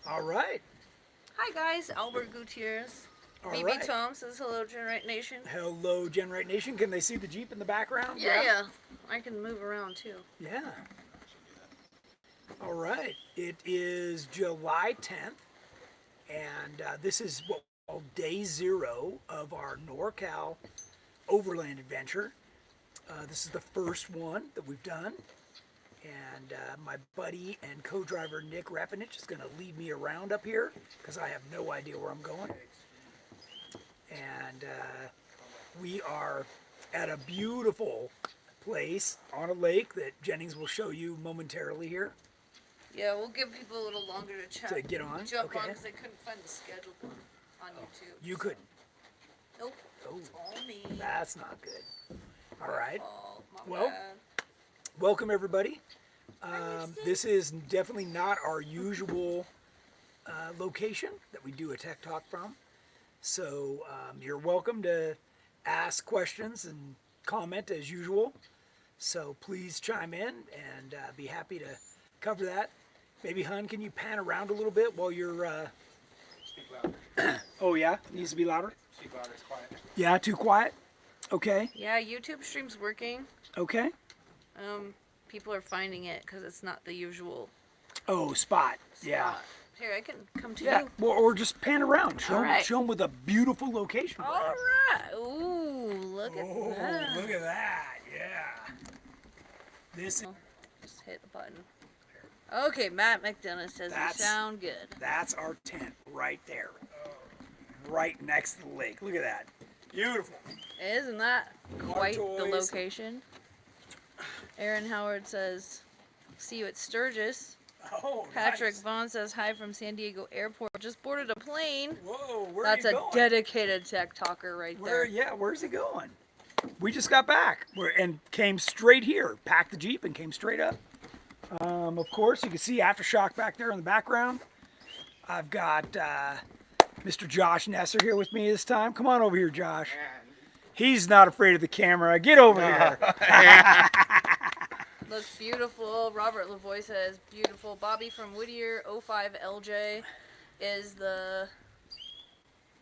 All right. Hi guys, Albert Gutierrez. All BB right. Tom says hello, GenRight Nation. Hello, GenRight Nation. Can they see the Jeep in the background? Yeah. I can move around too. Yeah. All right. It is July 10th, and this is what we call day 0 of our NorCal Overland adventure. This is the first one that we've done, and my buddy and co-driver Nick Rapinich is going to lead me around up here because I have no idea where I'm going. And we are at a beautiful place on a lake that Jennings will show you momentarily here. Yeah, we'll give people a little longer to chat. To get on? Jump Okay. on because they couldn't find the scheduled one on YouTube. You couldn't. Nope. Oh, It's all me. that's not good. All right. Oh, my Well, bad. welcome everybody. This is definitely not our usual location that we do a tech talk from. So you're welcome to ask questions and comment as usual. So please chime in and be happy to cover that. Maybe, Hun, can you pan around a little bit while you're... Speak louder. Oh, yeah? Needs to be louder? Speak louder. It's quiet. Yeah, too quiet? Okay. Yeah, YouTube stream's working. Okay. People are finding it because it's not the usual Oh, spot. Yeah. spot. Here, I can come to Yeah, you. well, or just pan around. Show, All right. show them with a beautiful location. All right. Ooh, look at Oh, that. look at that. Yeah. This is, Just hit the button. Okay, Matt McDonough says That's- you sound good. that's our tent right there. Right next to the lake. Look at that. Beautiful. Isn't that quite the toys. location? Aaron Howard says, see you at Sturgis. Oh, Patrick nice. Vaughn says, hi from San Diego Airport. Just boarded a plane. Whoa, where That's are a you going? dedicated tech talker right Where? there. Yeah, where's he going? We just got back and came straight here. Packed the Jeep and came straight up. Of course, you can see AFTERSHOCK back there in the background. I've got Mr. Josh Nesser here with me this time. Come on over here, Josh. He's not afraid of the camera. Get over here. Looks beautiful. Robert Lavoie says, beautiful. Bobby from Whittier, 05LJ is the...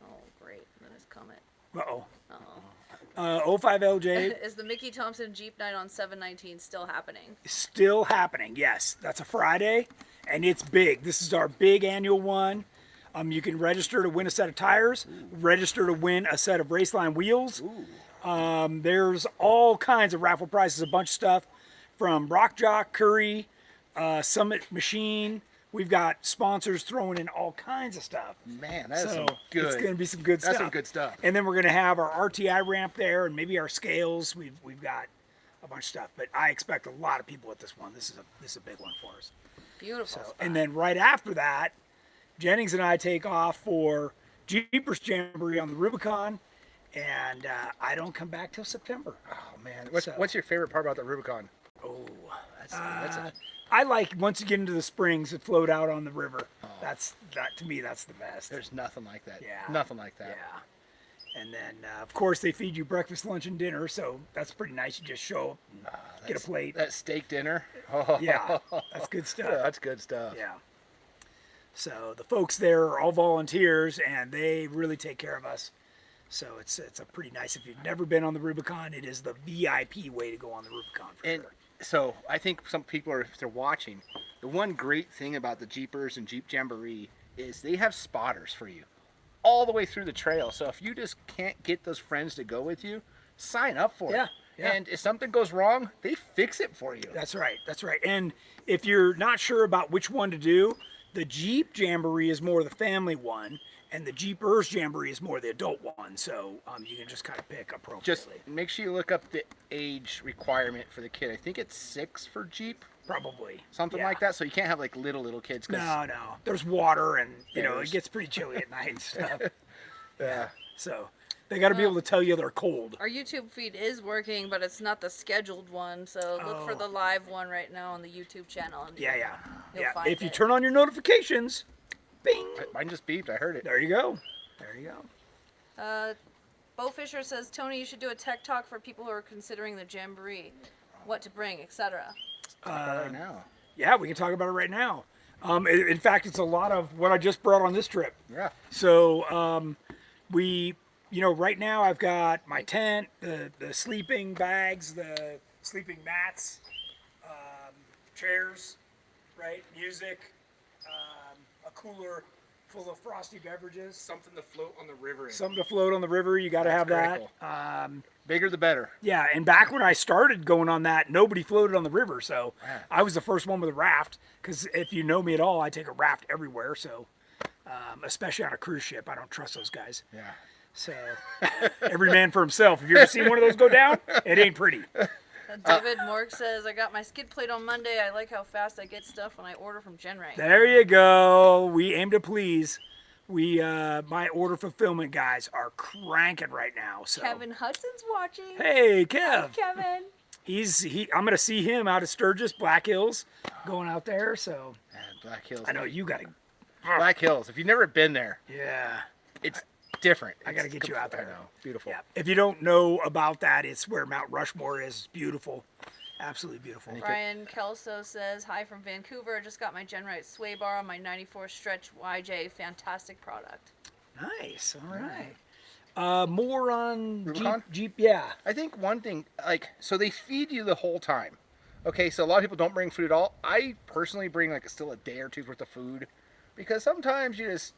Oh, great. That is comment. Uh-oh. Uh-oh. 05LJ Is the Mickey Thompson Jeep Night on 7/19 still happening? still happening. Yes, that's a Friday, and it's big. This is our big annual one. You can register to win a set of tires, register to win a set of Raceline wheels. There's all kinds of raffle prizes, a bunch of stuff from Rock Jock, Curry, Summit Machine. We've got sponsors throwing in all kinds of stuff. Man, that's So some good. it's going to be some good stuff. That's some good stuff. And then we're going to have our RTI ramp there, and maybe our scales. We've got a bunch of stuff, but I expect a lot of people at this one. This is a big one for us. Beautiful. So, spot. and then right after that, Jennings and I take off for Jeepers Jamboree on the Rubicon, and I don't come back till September. Oh man, what's So- what's your favorite part about the Rubicon? Oh, That's a, I like once you get into the springs that float out on the river. Oh. That to me, that's the best. there's nothing like that. Yeah. Nothing like that. Yeah. And then, of course, they feed you breakfast, lunch, and dinner, so that's pretty nice. You just show up, and get a That's- plate. That steak dinner. Oh, Yeah, that's good stuff. That's good stuff. Yeah. So the folks there are all volunteers, and they really take care of us. So it's a pretty nice. If you've never been on the Rubicon, it is the VIP way to go on the Rubicon for And sure. so I think some people are, if they're watching, the one great thing about the Jeepers and Jeep Jamboree is they have spotters for you all the way through the trail. So if you just can't get those friends to go with you, sign up for Yeah, it. yeah. And if something goes wrong, they fix it for you. That's right. That's right. And if you're not sure about which one to do, the Jeep Jamboree is more the family one, and the Jeepers Jamboree is more the adult one. So you can just kind of pick Just appropriately. make sure you look up the age requirement for the kid. I think it's 6 for Jeep, Probably. something Yeah. like that. So you can't have like little kids. 'Cause- No. There's water, and it There's- gets pretty chilly at night and stuff. Yeah. So they got to be able to tell you they're cold. Our YouTube feed is working, but it's not the scheduled one. So look for Oh. the live one right now on the YouTube channel. And Yeah. You'll Yeah. find If you it. turn on your notifications, bing. Mine just beeped. I heard it. There you go. There you go. Bo Fisher says, Tony, you should do a tech talk for people who are considering the Jamboree, what to bring, etc. Right now. Yeah, we can talk about it right now. In fact, it's a lot of what I just brought on this trip. Yeah. So right now I've got my tent, the sleeping bags, the sleeping mats, chairs, right, music, a cooler full of frosty beverages. Something to float on the river. Something to float on the river. You got to have that. Critical. Bigger the better. Yeah, and back when I started going on that, nobody floated on the river, so Yeah. I was the first one with a raft. Because if you know me at all, I take a raft everywhere. So, especially on a cruise ship, I don't trust those guys. Yeah. So, every man for himself. Have you ever seen one of those go down? It ain't pretty. David Morg says, I got my skid plate on Monday. I like how fast I get stuff when I order from GenRight. There you go. We aim to please. My order fulfillment guys are cranking right now. So Kevin Hudson's watching. hey, Kev. Kevin. I'm gonna see him out at Sturgis, Black Hills, going out there. So Man, Black Hills. I know you gotta. Black Hills. If you've never been there, Yeah. it's different. I gotta get you out there. I know. Beautiful. Yeah. If you don't know about that, it's where Mount Rushmore is. It's beautiful. Absolutely beautiful. Brian Kelso says, hi from Vancouver. Just got my GenRight sway bar on my 94 stretch YJ. Fantastic product. Nice. All right. More on Rubicon? Jeep. Yeah. I think one thing, so they feed you the whole time. Okay, so a lot of people don't bring food at all. I personally bring still a day or two's worth of food because sometimes you just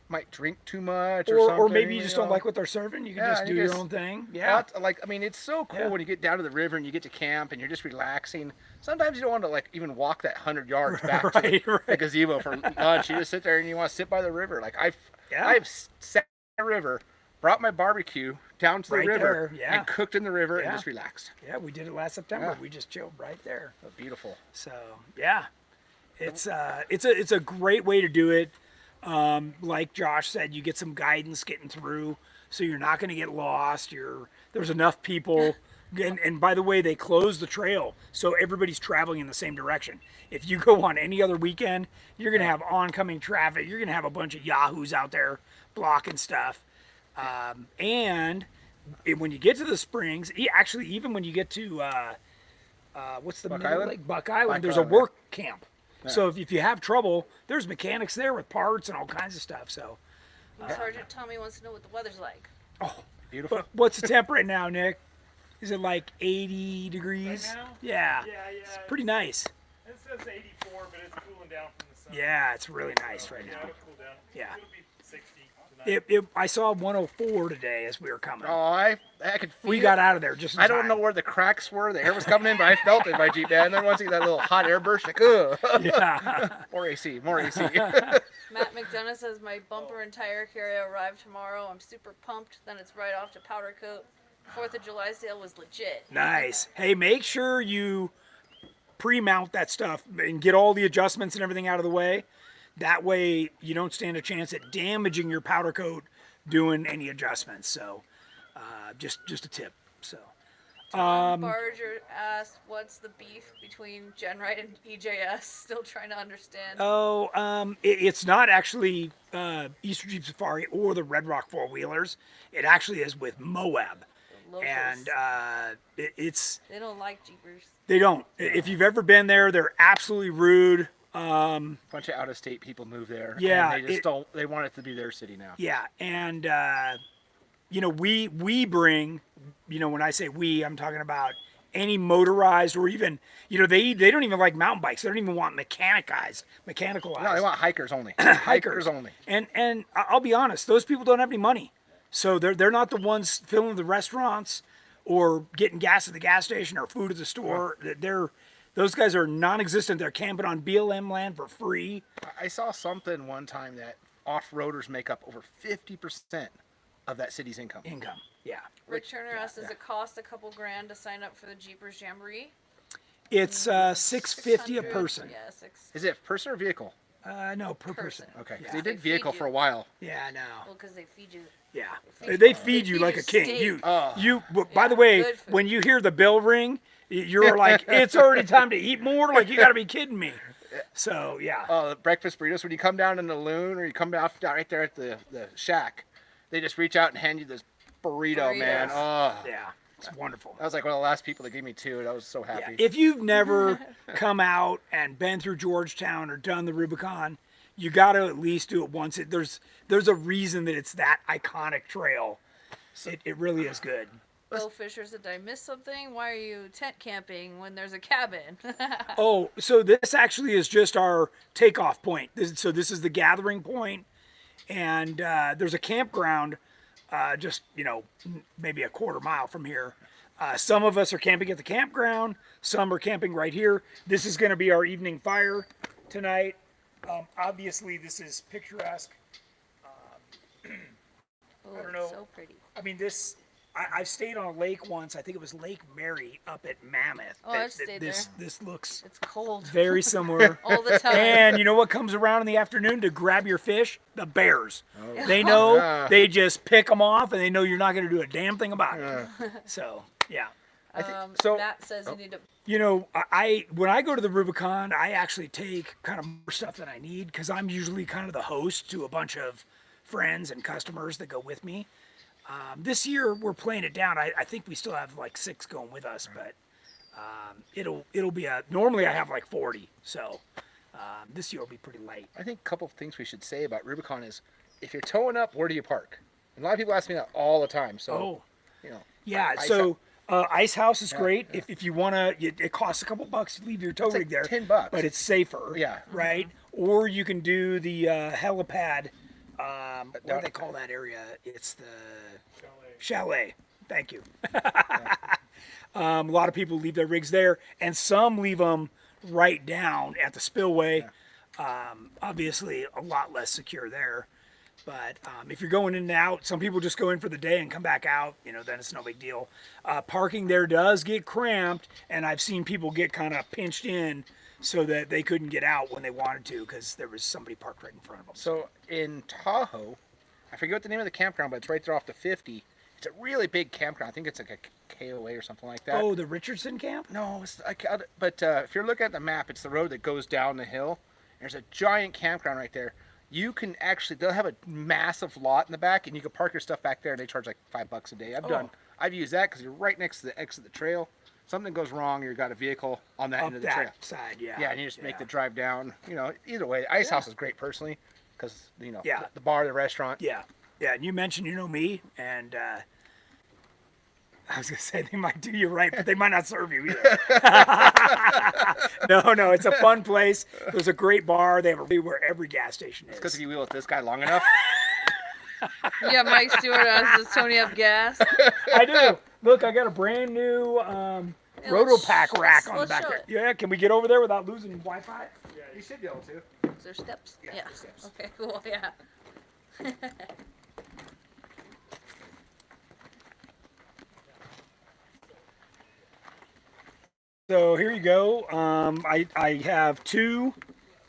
might drink too much or something. Or maybe you just don't know. like what they're serving. You can Yeah, just you do your just- own thing. Yeah. It's so cool Yeah. when you get down to the river and you get to camp and you're just relaxing. Sometimes you don't want to even walk that 100 yards back to the gazebo for lunch. You just sit there and you want to sit by the river. I've sat by the river, brought my barbecue down to the Right river, there, yeah. and cooked in the river and Yeah. just relaxed. Yeah, we did it last September. Yeah. We just chilled right there. Beautiful. So yeah, it's a great way to do it. Like Josh said, you get some guidance getting through, so you're not going to get lost. There's enough people, and by the way, they close the trail, so everybody's traveling in the same direction. If you go on any other weekend, you're going to have oncoming traffic. You're going to have a bunch of yahoos out there blocking stuff, and when you get to the springs, actually, even when you get to what's the Buck middle Island? lake? Buck Island. Buck There's a Island, yeah. work camp. So if you have trouble, there's mechanics there with parts and all kinds of stuff. So, Sergeant Tommy wants to know what the weather's like. Beautiful. what's the temp right now, Nick? Is it like 80 degrees? Right now? Yeah. Yeah. It's pretty nice. It says 84, but it's cooling down from the sun. Yeah, it's really nice right Yeah, now. it'll cool down. Yeah. It'll be 60 tonight. I saw 104 today as we were coming. Oh, I could feel We got out of there just in I don't time. know where the cracks were. The air was coming in, but I felt it in my Jeep, man. And then once you get that little hot air burst, ugh. Yeah. More AC, more AC. Matt McDonough says, my bumper and tire carrier arrived tomorrow. I'm super pumped. Then it's right off to powder coat. 4th of July sale was legit. Nice. Hey, make sure you pre-mount that stuff and get all the adjustments and everything out of the way. That way you don't stand a chance at damaging your powder coat doing any adjustments. So just a tip. So Barger asked, what's the beef between GenRight and EJS? Still trying to understand. it's not actually Eastern Jeep Safari or the Red Rock four-wheelers. It actually is with Moab. Locals. And it's They don't like Jeepers. they don't. If you've ever been there, they're absolutely rude. Bunch of out-of-state people move there. Yeah, And they just don't. They want it to be their city now. Yeah, and we bring, when I say we, I'm talking about any motorized or even, they don't even like mountain bikes. They don't even want mechanicalized. No, they want hikers only. Hikers only. And I'll be honest, those people don't have any money, so they're not the ones filling the restaurants or getting gas at the gas station or food at the store. Those guys are non-existent. They're camping on BLM land for free. I saw something one time that off-roaders make up over 50% of that city's income. Yeah. Rick Turner asked, does it cost a couple grand to sign up for the Jeepers Jamboree? It's $650 a 600? person. Yeah, six. Is it person or vehicle? No, per person. Okay, 'cause Yeah. they They did vehicle feed for a you. while. Yeah, no. Well, because they feed you. Yeah, feed they you- feed they you feed like you a king. steak. By the Yeah, way, good food. when you hear the bell ring, you're like, it's already time to eat more. Like, you got to be kidding me. So yeah, Oh, the breakfast burritos. When you come down in the loon or you come down right there at the shack, they just reach out and hand you this burrito, man. Burritos. Oh, yeah. It's wonderful. That was like one of the last people that gave me 2, and I was so Yeah. happy. If you've never come out and been through Georgetown or done the Rubicon, you got to at least do it once. There's a reason that it's that iconic trail. It really is good. Bill Fisher said, "Did I miss something? Why are you tent camping when there's a cabin?" Oh, so this actually is just our takeoff point. So this is the gathering point, and there's a campground just, maybe a quarter mile from here. Some of us are camping at the campground. Some are camping right here. This is going to be our evening fire tonight. Obviously, this is picturesque. Oh, I don't know. So pretty. I mean, I've stayed on a lake once. I think it was Lake Mary up at Mammoth. Oh, I've stayed there. This looks It's cold very similar. all the time. And you know what comes around in the afternoon to grab your fish? The bears. They know, they just pick them off, and they know you're not going to do a damn thing about it. So, yeah. so. Matt says you need to. When I go to the Rubicon, I actually take kind of more stuff than I need because I'm usually kind of the host to a bunch of friends and customers that go with me. This year we're playing it down. I think we still have like 6 going with us, but it'll be normally I have like 40, so this year will be pretty light. I think a couple of things we should say about Rubicon is, if you're towing up, where do you park? And a lot of people ask me that all the time. So, Yeah, so Ice House is great. If you want to, it costs a couple bucks to leave your tow rig there. $10. But it's safer. Yeah. Right? Or you can do the helipad. What do they call that area? It's the chalet. Thank you. A lot of people leave their rigs there, and some leave them right down at the spillway. Obviously, a lot less secure there. But if you're going in and out, some people just go in for the day and come back out. Then it's no big deal. Parking there does get cramped, and I've seen people get kind of pinched in so that they couldn't get out when they wanted to because there was somebody parked right in front of them. So in Tahoe, I forget what the name of the campground, but it's right there off the 50. It's a really big campground. I think it's like a KOA or something like that. Oh, the Richardson camp? No, but if you're looking at the map, it's the road that goes down the hill. There's a giant campground right there. You can they'll have a massive lot in the back, and you can park your stuff back there, and they charge like $5 a day. I've used that because you're right next to the exit of the trail. Something goes wrong, you've got a vehicle on that end of the trail. Side, yeah. Yeah, and you just make the drive down. Either way, Ice House is great personally because the Yeah. bar, the restaurant. Yeah, and you mentioned me, and I was gonna say they might do you right, but they might not serve you either. No, it's a fun place. There's a great bar. They have where every gas station is. Because if you wheel with this guy long enough. Yeah, Mike Stewart asks, does Tony have gas? I do. Look, I got a brand new Rotopack rack on the back there. it. Yeah, can we get over there without losing Wi-Fi? Yeah, you should be able to. Is there steps? Yeah, there's steps. Okay, cool. Yeah. So here you go. I have 2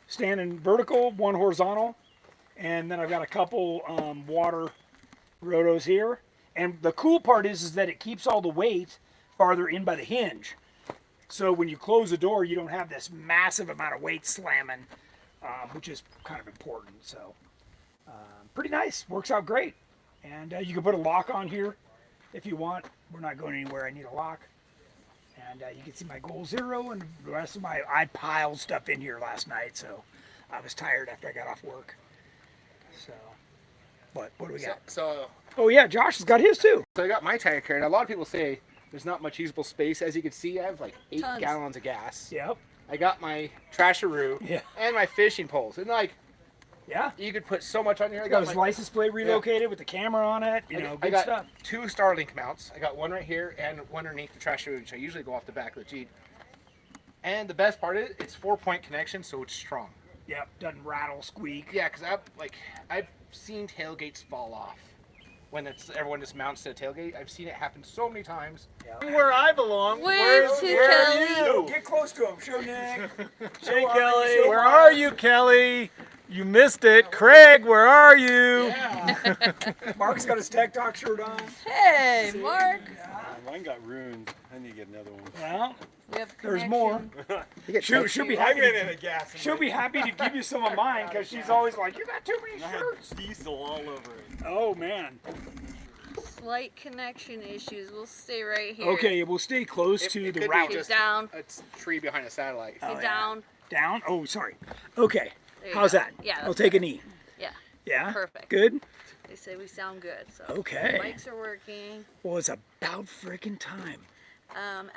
standing vertical, 1 horizontal, and then I've got a couple water rotos here. And the cool part is that it keeps all the weight farther in by the hinge. So when you close the door, you don't have this massive amount of weight slamming, which is kind of important. So pretty nice. Works out great. And you can put a lock on here if you want. We're not going anywhere. I need a lock. And you can see my goal 0 and the rest of I piled stuff in here last night, so I was tired after I got off work. So, what do we got? So Oh yeah, Josh has got his too. I got my tire carried. A lot of people say there's not much usable space. As you can see, I have like 8 Tons. gallons of gas. Yep. I got my trasheroo Yeah. and my fishing poles. And Yeah. you could put so much on here. I Got got his my license plate relocated with the camera on it. I Good got stuff. 2 Starlink mounts. I got one right here and one underneath the trasheroo, which I usually go off the back of the Jeep. And the best part is it's 4-point connection, so it's strong. Yep. Doesn't rattle, squeak. Yeah, because I've seen tailgates fall off when everyone just mounts to a tailgate. I've seen it happen so many times. Where I belong. Where's Kelly? you? Get close to him. Show Nick. Hey, Show Kelly. Arnie, show Where Mark. are you, Kelly? You missed it. Craig, where are you? Yeah. Mark's got his Tech Talk shirt on. Hey, Mark. Mine got ruined. I need to get another one. Well, We have there's connection. more. She'll be I happy. ran out of gas. in She'll my- be happy to give you some of mine because she's always like, you got too many I had shirts. diesel all over it. Oh man. slight connection issues. We'll stay right here. Okay, we'll stay close It to could the be route. just down. a tree behind a satellite. Get down. Down? Oh, sorry. Okay. There you How's go. that? Yeah, I'll that's take a knee. Yeah. Yeah? Perfect. Good? They say we sound good. So Okay. mics are working. Well, it's about freaking time.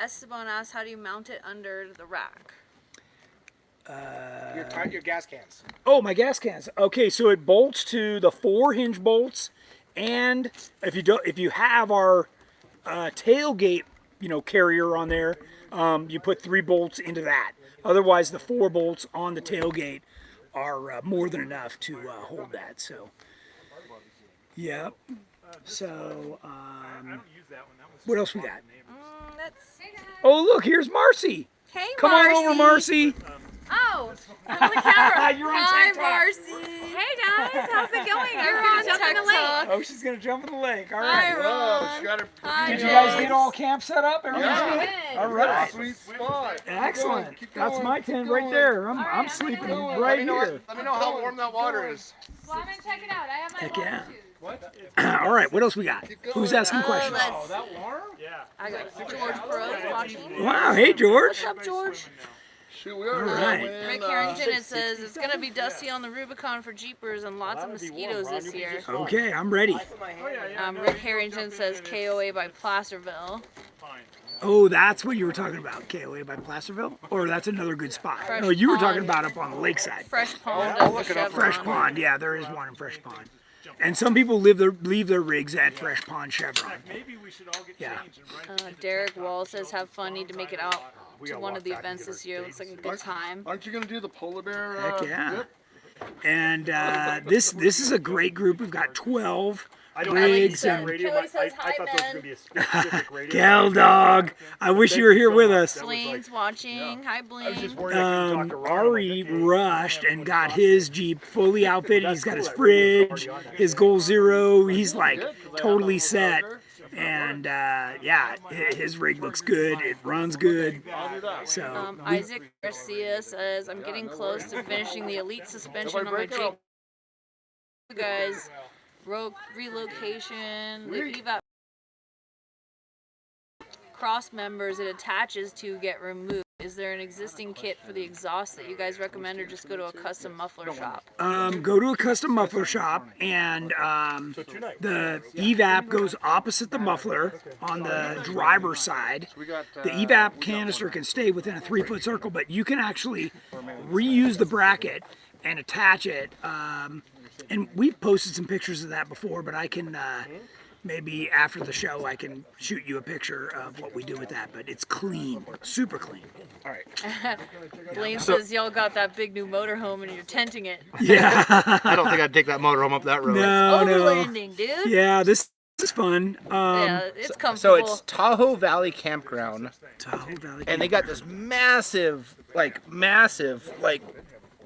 Esteban asks, how do you mount it under the rack? Your gas cans. Oh, my gas cans. Okay, so it bolts to the 4 hinge bolts, and if you have our tailgate, carrier on there, you put 3 bolts into that. Otherwise, the 4 bolts on the tailgate are more than enough to hold that. So, yeah. So, I don't use that one. That was what else we got? That's... Oh, look, here's Marcy. Hey, Come on over, Marcy. Oh, I'm on the camera. You're on Hi, TikTok. Marcy. Hey guys, how's it going? You're I'm on gonna jump in the lake. TikTok. Oh, she's gonna jump in the lake. All Hi, right. Ron. Hi, Did you guys James. get all camp set up? Everything's good? All right. Sweet spot. Excellent. Keep That's going, my keep tent going. right there. I'm I'm sleeping gonna go. right here. Let me know how warm that water is. Well, I'm gonna check it out. I have my Heck water yeah. shoes. All right. What else we got? Who's asking questions? Let's- that warm? Yeah. I got George Bros watching. Wow. Hey, George. What's up, George? Shoot, we are All right. Rick Harrington, it says it's going to be dusty on the Rubicon for Jeepers and lots of mosquitoes this year. Okay, I'm ready. Rick Harrington says KOA by Placerville. Fine. Oh, that's what you were talking about, KOA by Placerville? Or that's another good spot? Fresh No, you were talking Pond. about up on the lakeside. Fresh Pond of the Chevron. Fresh Pond. Yeah, there is one in Fresh Pond. And some people leave their rigs at Fresh Pond Chevron. Maybe we should all get Yeah. changed and run. Derek Wall says have fun, need to make it out to one of the events this year. Looks like a good time. Aren't you gonna do the polar bear? Heck yeah. dip? And this is a great group. We've got 12 I don't have rigs that and radio. Kelly I says thought hi, there was Ben. gonna be a specific radio. Gal Dog. I wish you were here with us. Blaine's watching. Hi, I was just Blaine. worried I couldn't talk to Ron. Ari rushed and got his Jeep fully outfitted. He's got his fridge, his Goal Zero. He's like totally set. And yeah, his rig looks good. It runs good. So Isaac Garcia says, I'm getting close to finishing the elite suspension on my Jeep. You guys, relocation, the evap cross members it attaches to get removed. Is there an existing kit for the exhaust that you guys recommend, or just go to a custom muffler shop? go to a custom muffler shop, and the evap goes opposite the muffler on the driver's side. The evap canister can stay within a 3-foot circle, but you can actually reuse the bracket and attach it. And we've posted some pictures of that before, but I can maybe after the show I can shoot you a picture of what we do with that. But it's clean, super clean. All right. Blaine says y'all got that big new motorhome and you're tenting it. Yeah. I don't think I'd take that motorhome up that road. No, no. Overlanding, dude. Yeah, this is fun. Yeah, it's comfortable. So it's Tahoe Valley Campground, Tahoe Valley. and they got this massive,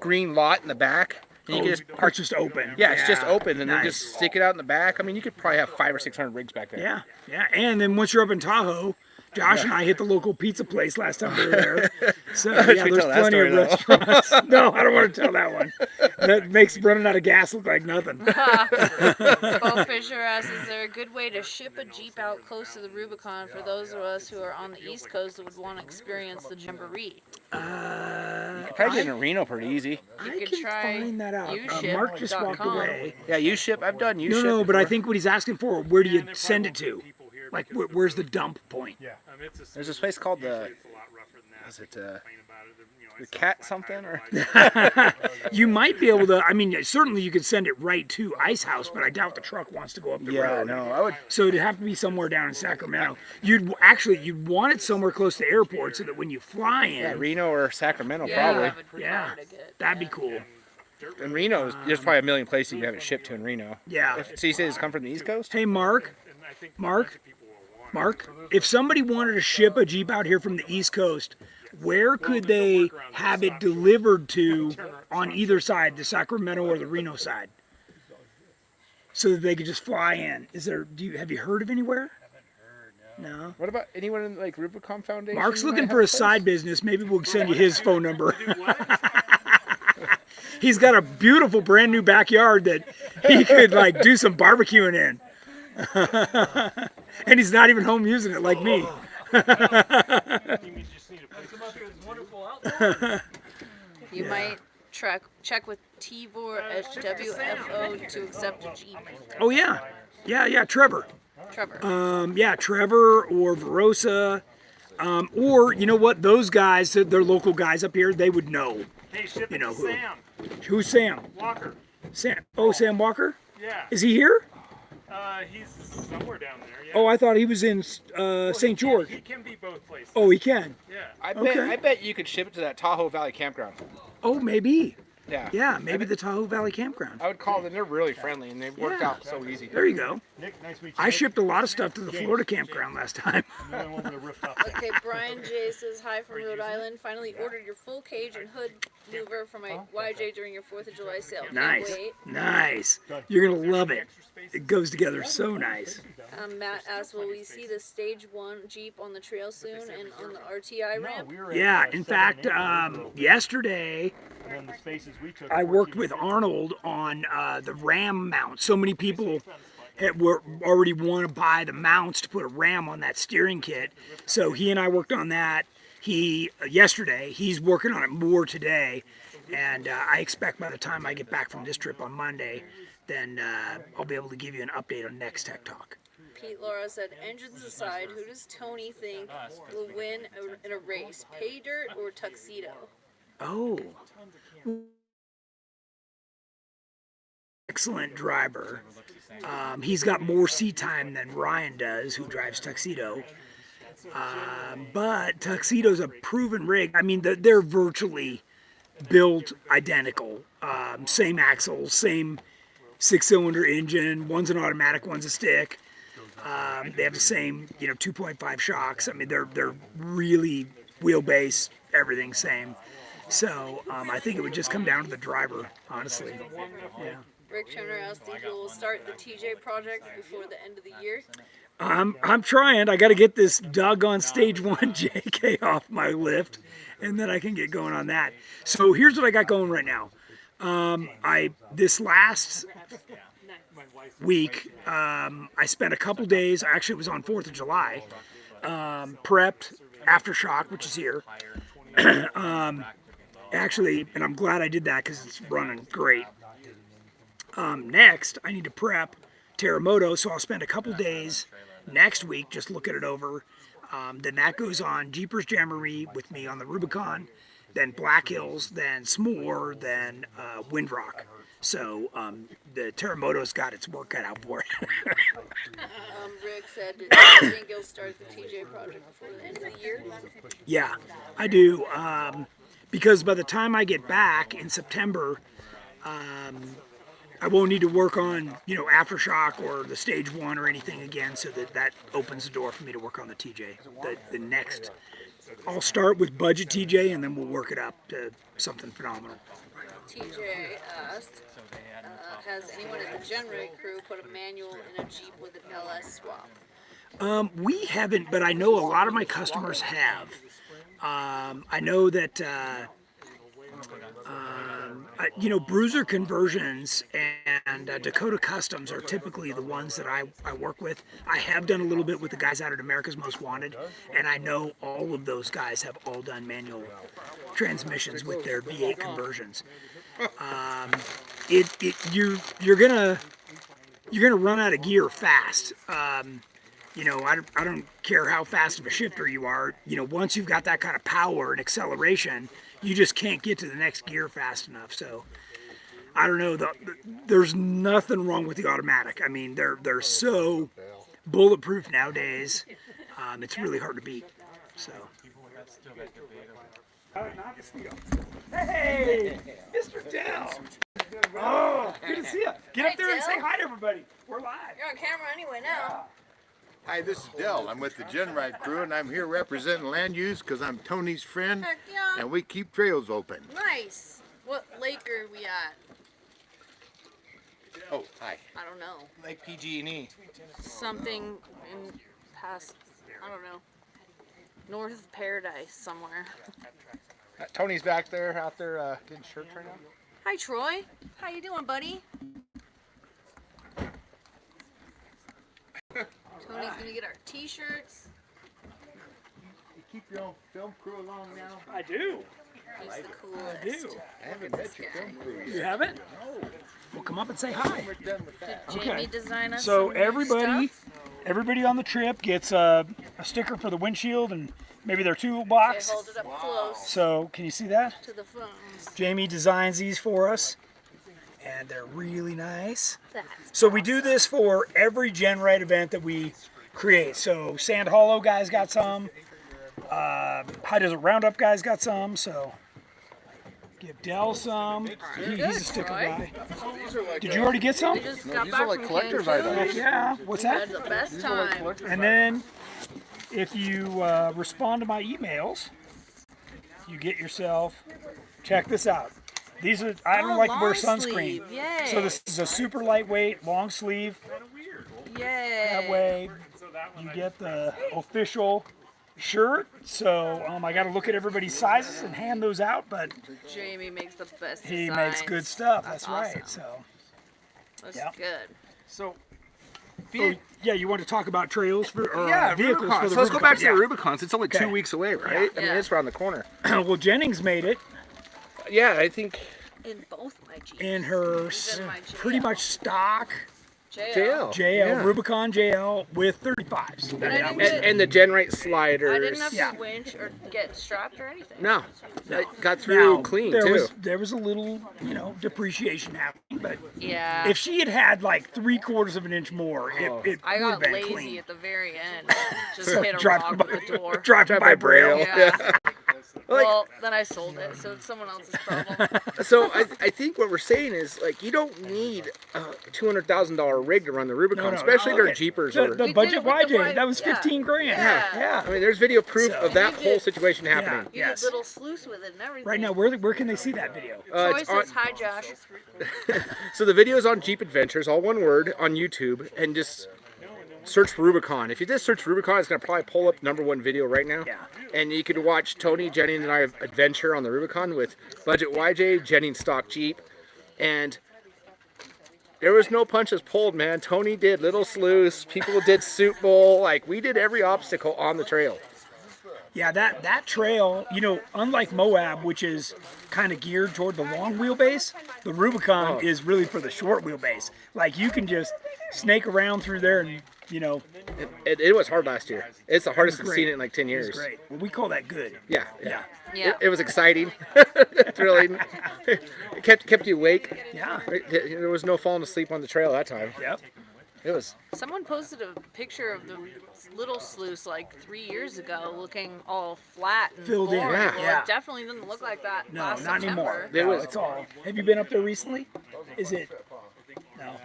green lot in the back. And you can just It's just open. Yeah, it's just open, and nice. then just stick it out in the back. I mean, you could probably have 500 or 600 rigs back there. Yeah, yeah. And then once you're up in Tahoe, Josh and I hit the local pizza place last time we were there. So yeah, we there's tell that plenty story, of though? restaurants. No, I don't want to tell that one. That makes running out of gas look like nothing. Bo Fisher asks, is there a good way to ship a Jeep out close to the Rubicon for those of us who are on the East Coast that would want to experience the Jamboree? Probably get in Reno pretty easy. You I could can try find that out. uship.com. Mark just walked away. Yeah, U-ship. I've done U-ship. No, but I before. think what he's asking for, where do you send it to? Like, where's the dump point? Yeah. It's There's this place called the it's a lot rougher than that. is it Complain about it, the Cat something or You might be able to, I mean, certainly you could send it right to Ice House, but I doubt the truck wants to go up the yeah, road. no, I would. So it'd have to be somewhere down in Sacramento. You'd want it somewhere close to the airport so that when you fly in, Yeah, Reno or Sacramento Yeah, probably. I would yeah, prefer to get that'd be cool. In Reno, there's probably a million places you can have it shipped to in Reno. Yeah. So you say it's come from the East Coast? Hey, Mark, if somebody wanted to ship a Jeep out here from the East Coast, where could they have it delivered to on either side, the Sacramento or the Reno side? So that they could just fly in. Have you heard of anywhere? No. What about anyone in like Rubicon Foundation? Mark's might looking have for a place? side business. Maybe we'll send you his phone number. He's got a beautiful brand new backyard that he could like do some barbecuing in. And he's not even home using it like me. You just need a place to You might check with Tibor HWFO to accept a Jeep. Oh yeah, yeah, Trevor. Trevor. Yeah, Trevor or Verosa, or you know what? Those guys, they're local guys up here. They would know. Hey, ship You it know to who? Sam Who's Sam? Walker. Sam. Oh, Sam Walker. Yeah. Is he here? He's somewhere down there. Yeah. Oh, I thought he was in St. George. He can be both places. Oh, he can. Yeah. I bet you could ship it to that Tahoe Valley campground. Oh, maybe. Yeah. Yeah, maybe the Tahoe Valley campground. I would call them. They're really friendly and they've worked Yeah. out so easy. There you go. Nick, nice to meet you. I shipped a lot of stuff to the Florida campground last time. We went over the rooftop. Okay, Brian J says hi from Rhode Island. Finally ordered your full cage and hood louver for my YJ during your 4th of July sale. Can't Nice, wait. nice. You're gonna love it. It goes together so nice. Matt asked, will we see the Stage 1 Jeep on the trail soon and on the RTI ramp? Yeah, in fact, yesterday And the spaces we took. I worked with Arnold on the Ram mount. So many people were already want to buy the mounts to put a Ram on that steering kit. So he and I worked on that. Yesterday, he's working on it more today, and I expect by the time I get back from this trip on Monday, then I'll be able to give you an update on next Tech Talk. Pete Laura said, engines aside, who does Tony think will win in a race? Pay Dirt or Tuxedo? Oh. Excellent driver. He's got more seat time than Ryan does, who drives Tuxedo. But Tuxedo's a proven rig. I mean, they're virtually built identical. Same axles, same 6-cylinder engine. One's an automatic, one's a stick. They have the same, 2.5 shocks. I mean, they're really wheelbase, everything same. So I think it would just come down to the driver, honestly. Yeah. Rick Turner asked if you'll start the TJ project before the end of the year. I'm trying. I got to get this doggone Stage 1 JK off my lift, and then I can get going on that. So here's what I got going right now. This last week, I spent a couple days. Actually, it was on 4th of July. Prepped AFTERSHOCK, which is here. Actually, and I'm glad I did that because it's running great. Next, I need to prep Terremoto, so I'll spend a couple days next week just looking it over. Then that goes on Jeepers Jamboree with me on the Rubicon, then Black Hills, then S'more, then Windrock. So the Terremoto's got its work cut out for it. Rick said, do you think you'll start the TJ project before the end of the year? Yeah, I do. Because by the time I get back in September, I won't need to work on, AFTERSHOCK or the Stage 1 or anything again, so that opens the door for me to work on the TJ. The next, I'll start with budget TJ, and then we'll work it up to something phenomenal. TJ asked, has anyone at the GenRight crew put a manual in a Jeep with an LS swap? We haven't, but I know a lot of my customers have. I know that, Bruiser Conversions and Dakota Customs are typically the ones that I work with. I have done a little bit with the guys out at America's Most Wanted, and I know all of those guys have all done manual transmissions with their V8 conversions. You're gonna run out of gear fast. I don't care how fast of a shifter you are. Once you've got that kind of power and acceleration, you just can't get to the next gear fast enough. So, I don't know. There's nothing wrong with the automatic. I mean, they're so bulletproof nowadays. It's really hard to beat. So. Hey, Mr. Dell. Oh, good to see you. Get up there and say hi to everybody. We're live. You're on camera anyway now. Hi, this is Dell. I'm with the GenRight crew, and I'm here representing land use because I'm Tony's friend, Heck yeah. and we keep trails open. Nice. What lake are we at? Oh, hi. I don't know. Like PG&E. Something in past, I don't know, north of Paradise somewhere. Tony's back there, out there getting shirts right now. Hi, Troy. How you doing, buddy? Tony's gonna get our t-shirts. You keep your own film crew along now? I do. He's the coolest. I do. I haven't met your film crew You yet. haven't? Well, come up and say hi. We're done with that. Did Okay. Jamie design us So some new everybody, stuff? everybody on the trip gets a sticker for the windshield and maybe their Okay, toolbox. hold it up close So can you see that? to the phones. Jamie designs these for us, and they're really nice. That's So we do this for every GenRight event that we create. So Sand Hollow guys got some. High Desert Roundup guys got some. So give Dell some. He's a sticker guy. These are like, Did you already get some? We just no, got these back are like from collector's Cancun. items. Yeah. What's We had that? the best These are like time. collector's And then if you respond to my emails, you get yourself. Check this out. These are. I don't Oh, like to wear long sunscreen. sleeve. Yay. So this is a super lightweight, long sleeve. Yay. That way you get the official shirt. So I got to look at everybody's sizes and hand those out, but Jamie makes the best he designs. makes good stuff. That's awesome. right. So That's Yeah. good. So, oh, yeah, you want to talk about trails for or yeah, vehicles Rubicon. for the So let's go back to the Rubicon. Rubicons. It's only 2 Okay. weeks away, right? I mean, Yeah. it's around the corner. Yeah. Well, Jennings made it Yeah, I think In both my Jeeps. in her Even my pretty JL. much stock JL. JL Yeah. Rubicon JL with 35s. I And, didn't and the GenRight sliders. I didn't have Yeah. to winch or get strapped or anything. No, it got through Now, clean there too. there was a little depreciation happening, but Yeah. if she had had like 3/4 of an inch more, it I would have got been lazy clean. at the very end. Just hit a Driving rock with the door. driving by Braille. Yeah. Like- Well, then I sold it, so it's someone else's problem. So I think what we're saying is like you don't need a $200,000 rig to run the Rubicon, No, no, especially no, during okay. Jeepers. The or, We did budget it with the YJ, that was yeah. 15 grand. Yeah. Yeah. I mean, there's video proof So- of that You whole did- situation happening. You Yes. did little sluice with it and everything. Right now, where can they see that video? Troy It's on, says hi, Josh. so the video is on Jeep Adventures, all one word, on YouTube, and just search Rubicon. If you just search Rubicon, it's gonna probably pull up #1 video right now. Yeah. And you could watch Tony, Jenny, and I adventure on the Rubicon with Budget YJ, Jennings stock Jeep, and there was no punches pulled, man. Tony did little sluice, people did suit bowl, like we did every obstacle on the trail. Yeah, that trail, unlike Moab, which is kind of geared toward the long wheelbase, the Rubicon is really for the short wheelbase. Like you can just snake around through there and It was hard last year. It's the hardest I've great. seen it in like 10 it's years. great. Well, we call that good. Yeah, Yeah. Yeah. It was exciting, thrilling. It kept you awake. Yeah. There was no falling asleep on the trail that time. Yep. It was. Someone posted a picture of the little sluice like 3 years ago, looking all flat and Filled in, boring. yeah. Well, Yeah. it definitely didn't look like that No, last not September. anymore. There No, was- it's all. Have you been up there recently? Is it?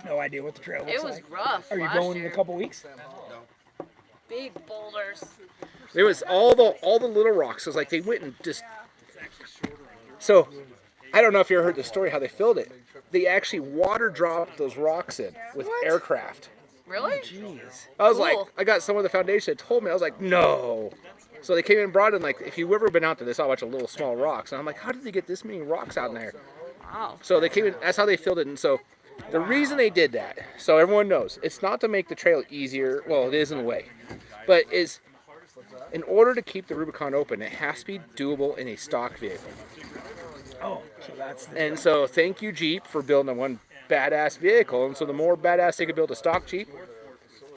No idea what the trail looks It was like. rough. Are you last going year. in a couple weeks? Big boulders. It was all the little rocks. It was like they went and just. So, I don't know if you ever heard the story how they filled it. They actually water dropped those rocks in with aircraft. Really? Jeez. I was like, Cool. I got some of the foundation that told me. I was like, no. So they came in and brought in like, if you've ever been out there, they saw a bunch of little small rocks, and I'm like, how did they get this many rocks out in there? Wow. So they came in. That's how they filled it. And so the reason they did that, so everyone knows, it's not to make the trail easier. Well, it is in a way, but is in order to keep the Rubicon open, it has to be doable in a stock vehicle. Oh, so that's the And so thank you, Jeep, for building a one badass vehicle. And so the more badass they can build a stock Jeep,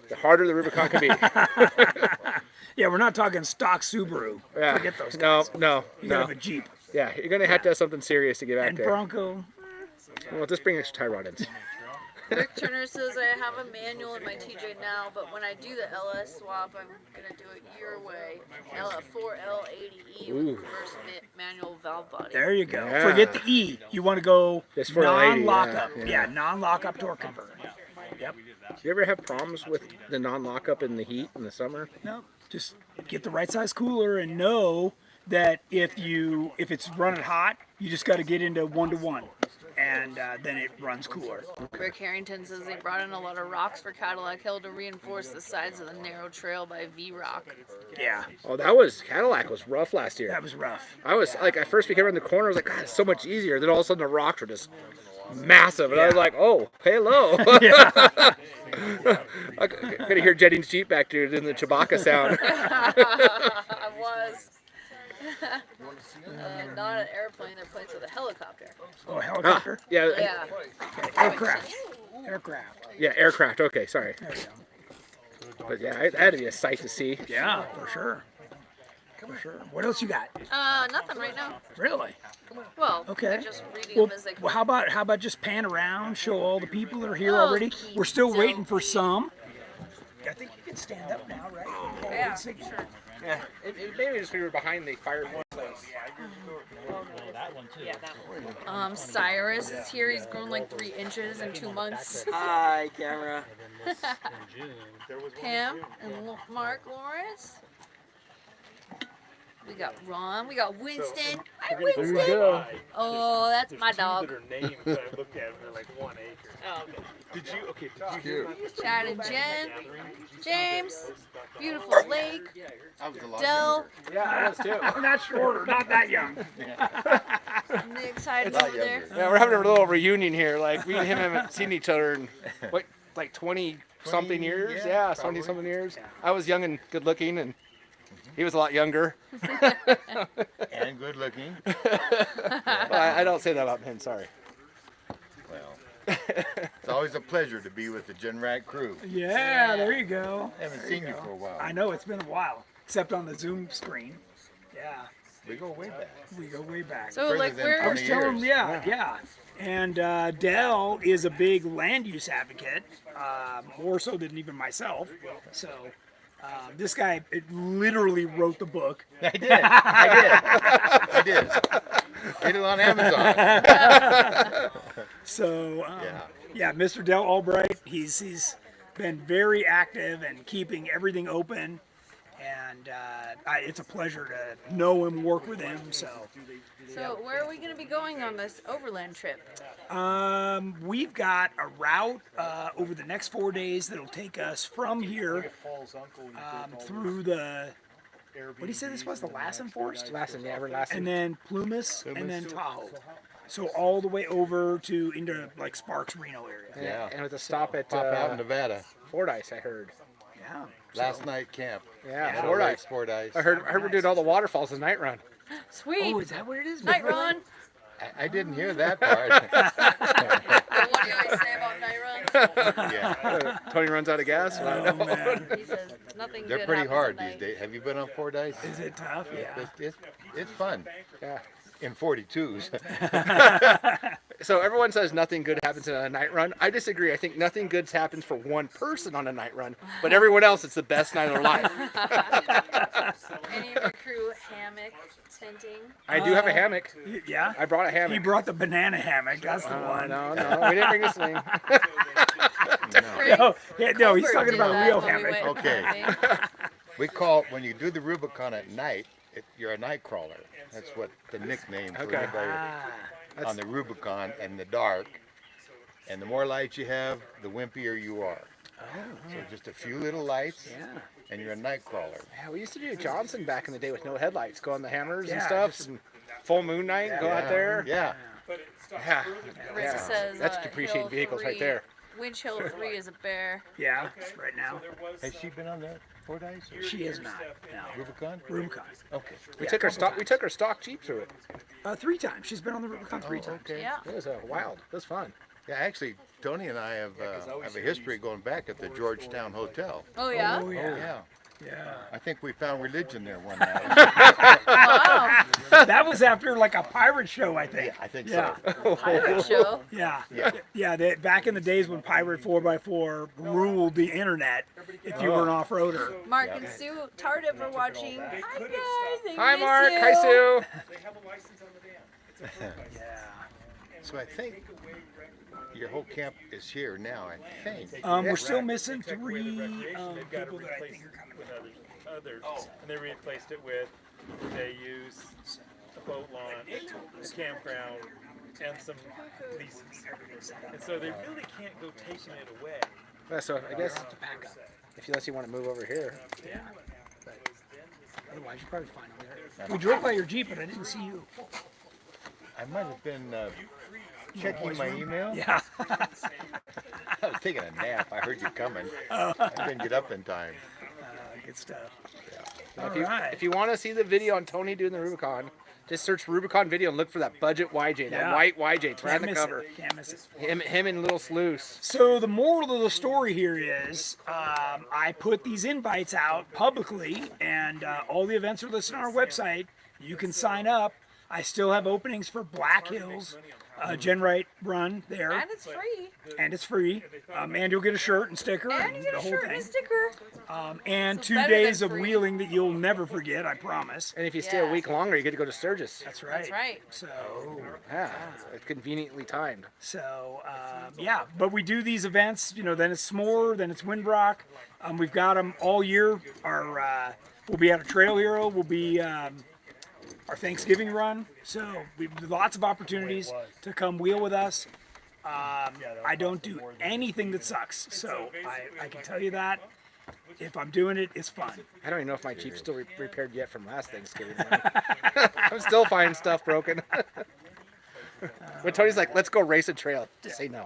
the harder the Rubicon can be. Yeah, we're not talking stock Subaru. Yeah. Forget those guys. No. You gotta have a Jeep. Yeah, you're gonna have to have something serious to get out And there. Bronco. Well, just bring extra tie rod ins. Rick Turner says I have a manual in my TJ now, but when I do the LS swap, I'm gonna do it your way. 4L80E with Ooh. reverse manual valve body. There you go. Yeah. Forget the E. You want to go Just for the lady, non-lockup. yeah, Yeah, yeah. non-lockup torque converter. Yep. Do you ever have problems with the non-lockup in the heat in the summer? No, just get the right size cooler and know that if it's running hot, you just got to get into 1-to-1, and then it runs cooler. Rick Harrington says they brought in a lot of rocks for Cadillac Hill to reinforce the sides of the narrow trail by V-Rock. Yeah, Oh, Cadillac was rough last year. that was rough. I was like, at first we came around the corner, I was like, God, it's so much easier. Then all of a sudden the rocks were just massive, and I was like, oh, hello. I could hear heard Jetting's Jeep back there doing the Chewbacca sound. I was. Not an airplane, they're planes with a helicopter. Oh, helicopter. Yeah, Yeah. Aircraft. Aircraft. yeah, aircraft. Okay, sorry. There we go. But yeah, that had to be a sight to see. Yeah, for sure. For sure. What else you got? Nothing right now. Really? Well, Okay. I'm just reading Well, them as they come. well, how about just pan around, show all the people that are here Oh, already? keep We're still so waiting for cute. some. I think you can stand up now, right? Yeah, Sure. Yeah, maybe just we were behind the fire place. Cyrus is here. He's grown like 3 inches in 2 months. Hi, camera. Pam and Mark Lawrence. We got Ron. We got Winston. Hi, Winston. go. Oh, that's There's my two dog. that are named that I looked at, and they're like 1 acre. Oh, okay. Did you hear about this Chad and Jen. James. Beautiful lake. I was a lot Dell. Yeah, I was too. Not shorter, not that young. Nick's hiding over there. Yeah, we're having a little reunion here. Like we and him haven't seen each other in what, like 20 something years. Yeah, 20 something years. I was young and good looking, and he was a lot younger. And good looking. Well, I don't say that about him. Sorry. Well, it's always a pleasure to be with the GenRight crew. Yeah, there you go. Haven't seen you for a while. I know it's been a while, except on the Zoom screen. Yeah, We go way back. we go way back. So, Further like, than where? I was 20 telling him, years. yeah. And Dell is a big land use advocate, more so than even myself. So this guy literally wrote the book. I did. Get it on Amazon. So Yeah. yeah, Mr. Dell Albright, he's been very active and keeping everything open. And it's a pleasure to know him, work with him. So Where are we going to be going on this overland trip? we've got a route over the next 4 days that'll take us from here through the, what do you say this was, the Lassen Forest? Lassen, yeah, we're Lassen. And then Plumas, and then Tahoe. So all the way over to into like Sparks, Reno area. Yeah. And with a stop at Pop out in Nevada. Fordyce, I heard. Yeah. Last night camp. Yeah, Shadow Fordyce. Lakes, Fordyce. I heard we're doing all the waterfalls in night run. Sweet. Oh, is that what it is? Night Run. I didn't hear that part. What do you always say about Night Run? Yeah. Tony runs out of gas. Oh man, He says nothing They're good pretty happens hard at these night. days. Have you been on Fordyce? is it tough? Yeah. It's fun. Yeah. In 42s. So everyone says nothing good happens in a night run. I disagree. I think nothing good happens for one person on a night run, but everyone else, it's the best night of their life. Any of your crew hammock tenting? I do have a hammock. Yeah. I brought a He hammock. brought the banana hammock. That's the one. No, we didn't bring a sling. No, yeah, no, he's Colbert talking did about a that real when we hammock. went Okay. camping. We call, when you do the Rubicon at night, you're a night crawler. That's what the nickname for Okay. anybody Ah, on the Rubicon in the dark. And the more lights you have, the wimpier you are. So just a few little lights, yeah. and you're a night crawler. Yeah, we used to do Johnson back in the day with no headlights, go on the hammers and Yeah, stuff, just- and full moon night, go out there. Yeah. Yeah. Rick Yeah. says That's Hill depreciating vehicles right 3 there. Winch Hill 3 is a bear. Yeah, right now. Has she been on the Fordyce or She is not. No. Rubicon? Rubicon. Okay. We took our stock Jeep through it. 3 times. She's been on the Rubicon 3 times. Okay. Yeah. It was wild. It was fun. Yeah, actually, Tony and I have a history going back at the Georgetown Hotel. Oh yeah. Oh, yeah. Yeah. Yeah. I think we found religion there one night. Wow. That was after like a pirate show, I think. I think Yeah. so. Pirate show. Yeah. Yeah. Yeah. Back in the days when Pirate 4x4 ruled the internet, if you were an off-roader. Mark and Sue Tardif are watching. Hi guys. I Hi, miss Mark. you. Hi, Sue. Yeah. So I think your whole camp is here now, I think. We're still missing 3 They've got to people that I replace think are it coming. with others. And they replaced it with they use a boat launch, a campground, and some leases. And so they really can't go taking it away. Yeah, so I guess unless you want to move over here. Yeah. But otherwise, you probably find them there. We drove by your Jeep, but I didn't see you. I might have been checking my email. Yeah. I was taking a nap. I heard you coming. I didn't get up in time. Good stuff. If you want to see the video on Tony doing the Rubicon, just search Rubicon video and look for that budget YJ, that Yeah. white YJ. It's right on the miss cover. it. Can't miss it. Him and Little Sluice. So the moral of the story here is I put these invites out publicly, and all the events are listed on our website. You can sign up. I still have openings for Black Hills, GenRight run there, And it's free. and it's free. And you'll get a shirt and sticker And you get the a whole shirt and a thing. sticker. And So 2 better than days of free. wheeling that you'll never forget, I promise. And if you stay a Yeah. week longer, you get to go to Sturgis. That's right. That's right. So, Yeah, it's conveniently timed. yeah, but we do these events, then it's S'more, then it's Windrock. We've got them all year. We'll be at a Trail Hero. We'll be our Thanksgiving run. So we've lots of opportunities to come wheel with us. I don't do anything that sucks, so I can tell you that. If I'm doing it, it's fun. I don't even know if my Jeep's still repaired yet from last Thanksgiving. I'm still finding stuff broken. When Tony's like, let's go race a trail, just say no.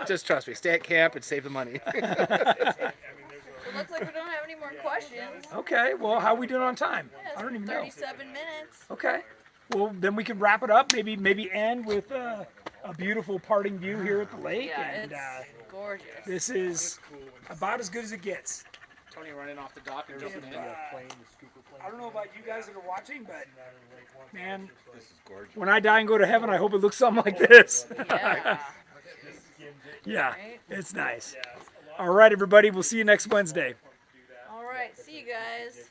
Just trust me. Stay at camp and save the money. It looks like we don't have any more questions. Okay, well, how are we doing on time? Yeah, I don't even know. 37 minutes. Okay, well, then we can wrap it up. Maybe end with a beautiful parting view here at the lake. Yeah, And it's gorgeous. this is about as good as it gets. Tony running off the dock and jumping in. I don't know about you guys that are watching, but man, This is gorgeous. when I die and go to heaven, I hope it looks something like this. Yeah. Yeah, Right? it's nice. All right, everybody, we'll see you next Wednesday. All right. See you guys.